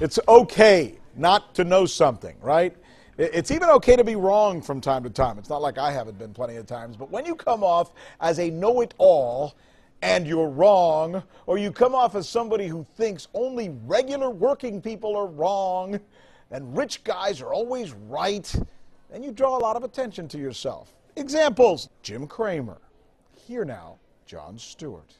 It's okay not to know something, right? It's even okay to be wrong from time to time. It's not like I haven't been plenty of times. But when you come off as a know-it-all and you're wrong, or you come off as somebody who thinks only regular working people are wrong and rich guys are always right, then you draw a lot of attention to yourself. Examples: Jim Cramer. Here now, Jon Stewart.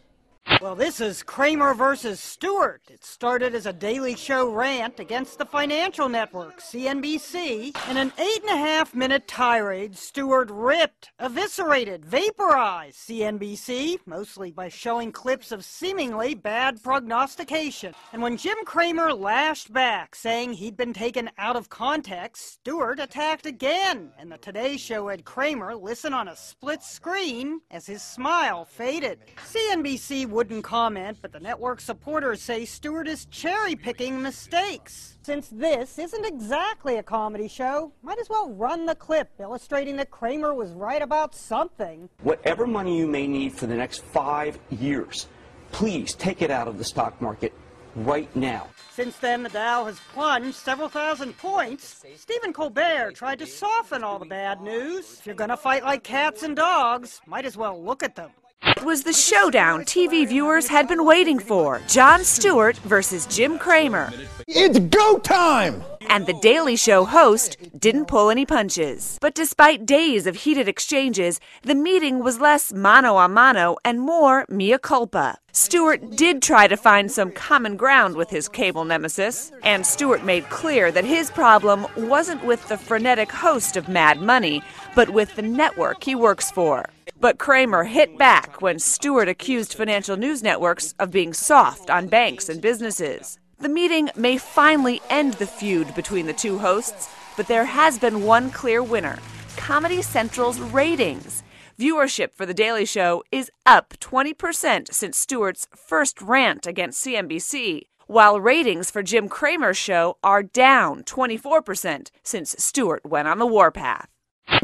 Well, this is Cramer versus Stewart. It started as a Daily Show rant against the financial network, CNBC. In an 8.5-minute tirade, Stewart ripped, eviscerated, vaporized CNBC, mostly by showing clips of seemingly bad prognostication. And when Jim Cramer lashed back, saying he'd been taken out of context, Stewart attacked again. And the Today Show had Cramer listen on a split screen as his smile faded. CNBC wouldn't comment, but the network supporters say Stewart is cherry-picking mistakes. Since this isn't exactly a comedy show, might as well run the clip illustrating that Cramer was right about something. Whatever money you may need for the next 5 years, please take it out of the stock market right now. Since then, the Dow has plunged several thousand points. Stephen Colbert tried to soften all the bad news. If you're gonna fight like cats and dogs, might as well look at them. It was the showdown TV viewers had been waiting for. Jon Stewart versus Jim Cramer. It's go time! And the Daily Show host didn't pull any punches. But despite days of heated exchanges, the meeting was less mano a mano and more mea culpa. Stewart did try to find some common ground with his cable nemesis, and Stewart made clear that his problem wasn't with the frenetic host of Mad Money, but with the network he works for. But Cramer hit back when Stewart accused financial news networks of being soft on banks and businesses. The meeting may finally end the feud between the two hosts, but there has been one clear winner: Comedy Central's ratings. Viewership for The Daily Show is up 20% since Stewart's first rant against CNBC, while ratings for Jim Cramer's show are down 24% since Stewart went on the warpath.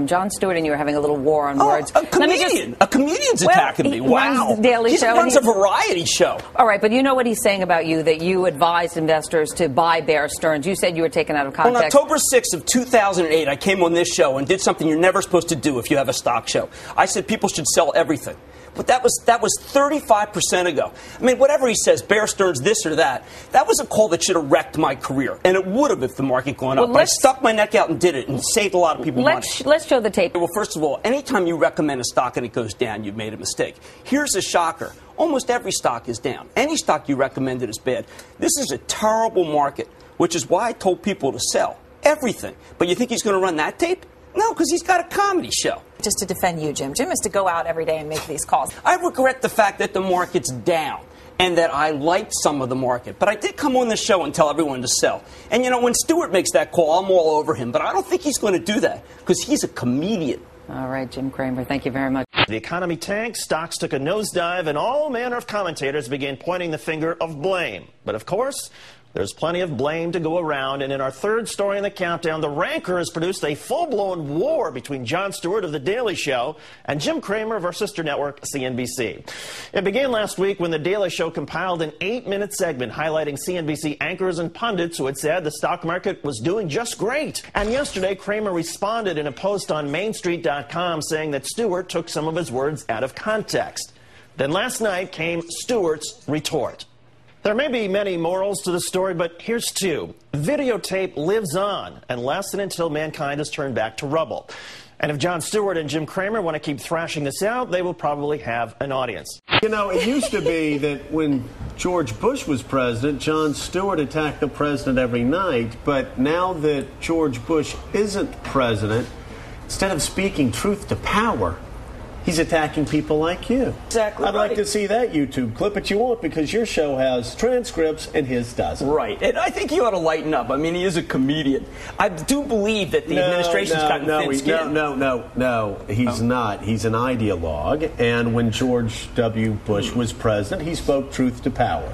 Jon Stewart and you are having a little war on words. A comedian's attacking me. Wow. The Daily Show. He runs a variety show. All right, but you know what he's saying about you, that you advised investors to buy Bear Stearns. You said you were taken out of context. On October 6th of 2008, I came on this show and did something you're never supposed to do if you have a stock show. I said people should sell everything. But that was 35% ago. I mean, whatever he says, Bear Stearns this or that, that was a call that should have wrecked my career. And it would have if the market gone up. But I stuck my neck out and did it and saved a lot of people money. Let's show the tape. Well, first of all, anytime you recommend a stock and it goes down, you've made a mistake. Here's a shocker. Almost every stock is down. Any stock you recommended is bad. This is a terrible market, which is why I told people to sell everything. But you think he's going to run that tape? No, because he's got a comedy show. Just to defend you, Jim. Jim has to go out every day and make these calls. I regret the fact that the market's down and that I liked some of the market. But I did come on the show and tell everyone to sell. And, you know, when Stewart makes that call, I'm all over him. But I don't think he's going to do that because he's a comedian. All right, Jim Cramer, thank you very much. The economy tanked, stocks took a nosedive, and all manner of commentators began pointing the finger of blame. But, of course, there's plenty of blame to go around, and in our third story in the countdown, The Ranker has produced a full-blown war between Jon Stewart of The Daily Show and Jim Cramer of our sister network, CNBC. It began last week when The Daily Show compiled an 8-minute segment highlighting CNBC anchors and pundits who had said the stock market was doing just great. And yesterday, Cramer responded in a post on MainStreet.com saying that Stewart took some of his words out of context. Then last night came Stewart's retort. There may be many morals to the story, but here's two. Videotape lives on unless and until mankind is turned back to rubble. And if Jon Stewart and Jim Cramer want to keep thrashing this out, they will probably have an audience. You know, it used to be that when George Bush was president, Jon Stewart attacked the president every night. But now that George Bush isn't president, instead of speaking truth to power, he's attacking people like you. Exactly. I'd like to see that YouTube clip, but you won't because your show has transcripts and his doesn't. Right. And I think you ought to lighten up. I mean, he is a comedian. I do believe that the administration's gotten thin skin. No, he's not. He's an ideologue. And when George W. Bush was president, he spoke truth to power.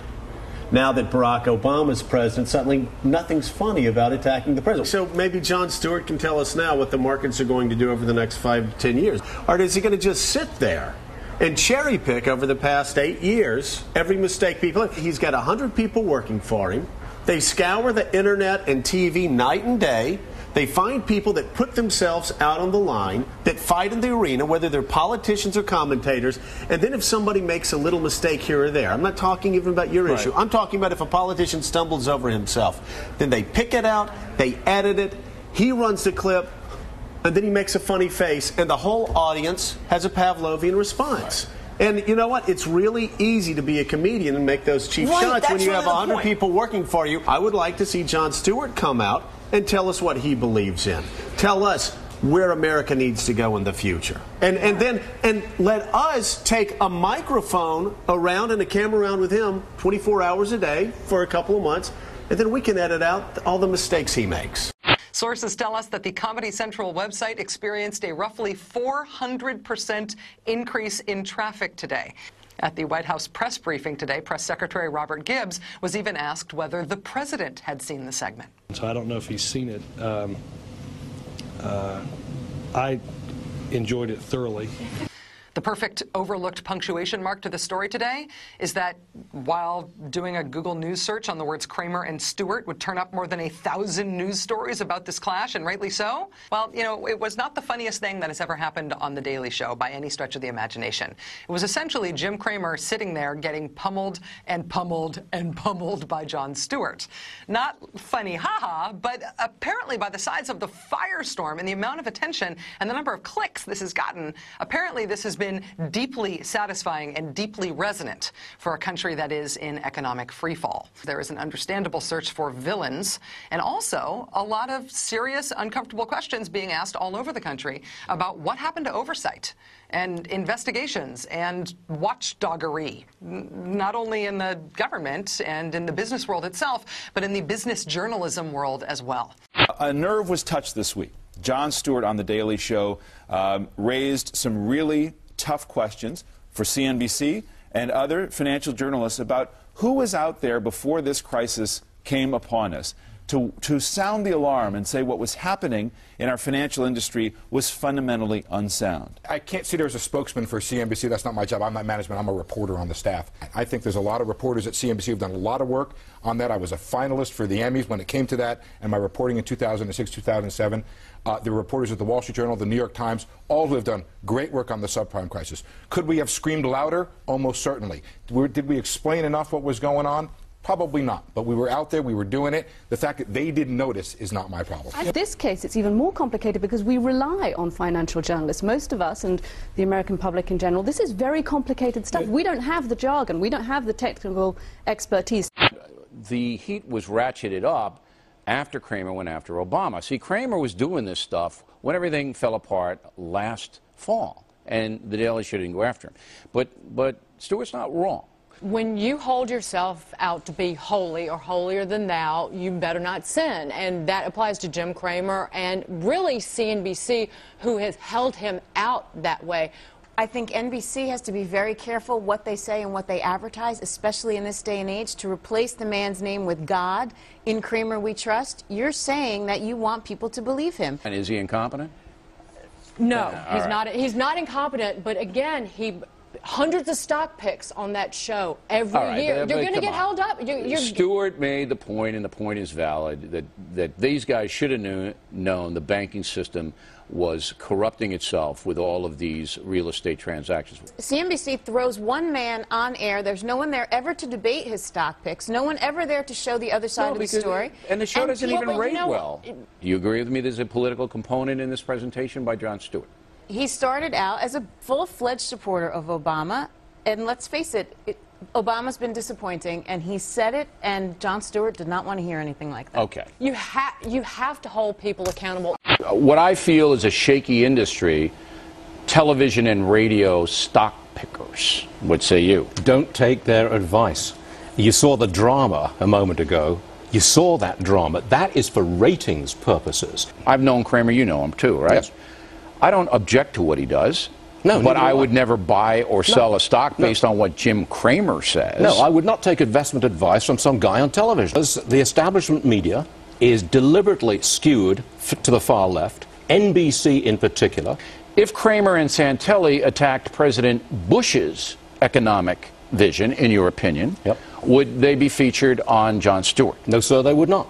Now that Barack Obama's president, suddenly nothing's funny about attacking the president. So maybe Jon Stewart can tell us now what the markets are going to do over the next 5 to 10 years. Or is he going to just sit there and cherry pick over the past 8 years every mistake people have? He's got 100 people working for him They scour the internet and TV night and day. They find people that put themselves out on the line, that fight in the arena, whether they're politicians or commentators, and then if somebody makes a little mistake here or there, I'm not talking even about your issue, I'm talking about if a politician stumbles over himself, then they pick it out, they edit it, he runs the clip, and then he makes a funny face, and the whole audience has a Pavlovian response. And you know what? It's really easy to be a comedian and make those cheap shots when you have 100 people working for you. I would like to see Jon Stewart come out and tell us what he believes in. Tell us where America needs to go in the future. And let us take a microphone around and a camera around with him 24 hours a day for a couple of months, and then we can edit out all the mistakes he makes. Sources tell us that the Comedy Central website experienced a roughly 400% increase in traffic today. At the White House press briefing today, Press Secretary Robert Gibbs was even asked whether the president had seen the segment. So I don't know if he's seen it. I enjoyed it thoroughly. The perfect overlooked punctuation mark to the story today is that while doing a Google News search on the words Cramer and Stewart would turn up more than 1,000 news stories about this clash, and rightly so, well, you know, it was not the funniest thing that has ever happened on The Daily Show by any stretch of the imagination. It was essentially Jim Cramer sitting there getting pummeled and pummeled and pummeled by Jon Stewart. Not funny, haha, but apparently by the size of the firestorm and the amount of attention and the number of clicks this has gotten, apparently this has been deeply satisfying and deeply resonant for a country that is in economic freefall. There is an understandable search for villains and also a lot of serious, uncomfortable questions being asked all over the country about what happened to oversight and investigations and watchdoggery, not only in the government and in the business world itself, but in the business journalism world as well. A nerve was touched this week. Jon Stewart on The Daily Show raised some really tough questions for CNBC and other financial journalists about who was out there before this crisis came upon us to sound the alarm and say what was happening in our financial industry was fundamentally unsound. I can't see there as a spokesman for CNBC. That's not my job. I'm not management. I'm a reporter on the staff. I think there's a lot of reporters at CNBC who've done a lot of work on that. I was a finalist for the Emmys when it came to that, and my reporting in 2006, 2007. The reporters at the Wall Street Journal, the New York Times, all who have done great work on the subprime crisis. Could we have screamed louder? Almost certainly. Did we explain enough what was going on? Probably not. But we were out there, we were doing it. The fact that they didn't notice is not my problem. In this case, it's even more complicated because we rely on financial journalists. Most of us, and the American public in general, this is very complicated stuff. We don't have the jargon. We don't have the technical expertise. The heat was ratcheted up after Cramer went after Obama. See, Cramer was doing this stuff when everything fell apart last fall, and the Daily Show didn't go after him. But Stewart's not wrong. When you hold yourself out to be holy or holier than thou, you better not sin. And that applies to Jim Cramer and really CNBC, who has held him out that way. I think NBC has to be very careful what they say and what they advertise, especially in this day and age, to replace the man's name with God. In Cramer we trust. You're saying that you want people to believe him. And is he incompetent? No, he's not incompetent, but again, hundreds of stock picks on that show every year. You're going to get held up. Stewart made the point, and the point is valid, that these guys should have known the banking system was corrupting itself with all of these real estate transactions. CNBC throws one man on air. There's no one there ever to debate his stock picks. No one ever there to show the other side of the story. And the show doesn't even rate well. Do you agree with me there's a political component in this presentation by Jon Stewart? He started out as a full-fledged supporter of Obama, and let's face it, Obama's been disappointing, and he said it, and Jon Stewart did not want to hear anything like that. Okay. You have to hold people accountable. What I feel is a shaky industry, television and radio stock pickers. What say you? Don't take their advice. You saw the drama a moment ago. You saw that drama. That is for ratings purposes. I've known Cramer. You know him too, right? Yes. I don't object to what he does. No, but I would never buy or sell a stock based on what Jim Cramer says. No, I would not take investment advice from some guy on television. The establishment media is deliberately skewed to the far left, NBC in particular. If Cramer and Santelli attacked President Bush's economic vision, in your opinion, Would they be featured on Jon Stewart? No, sir, they would not.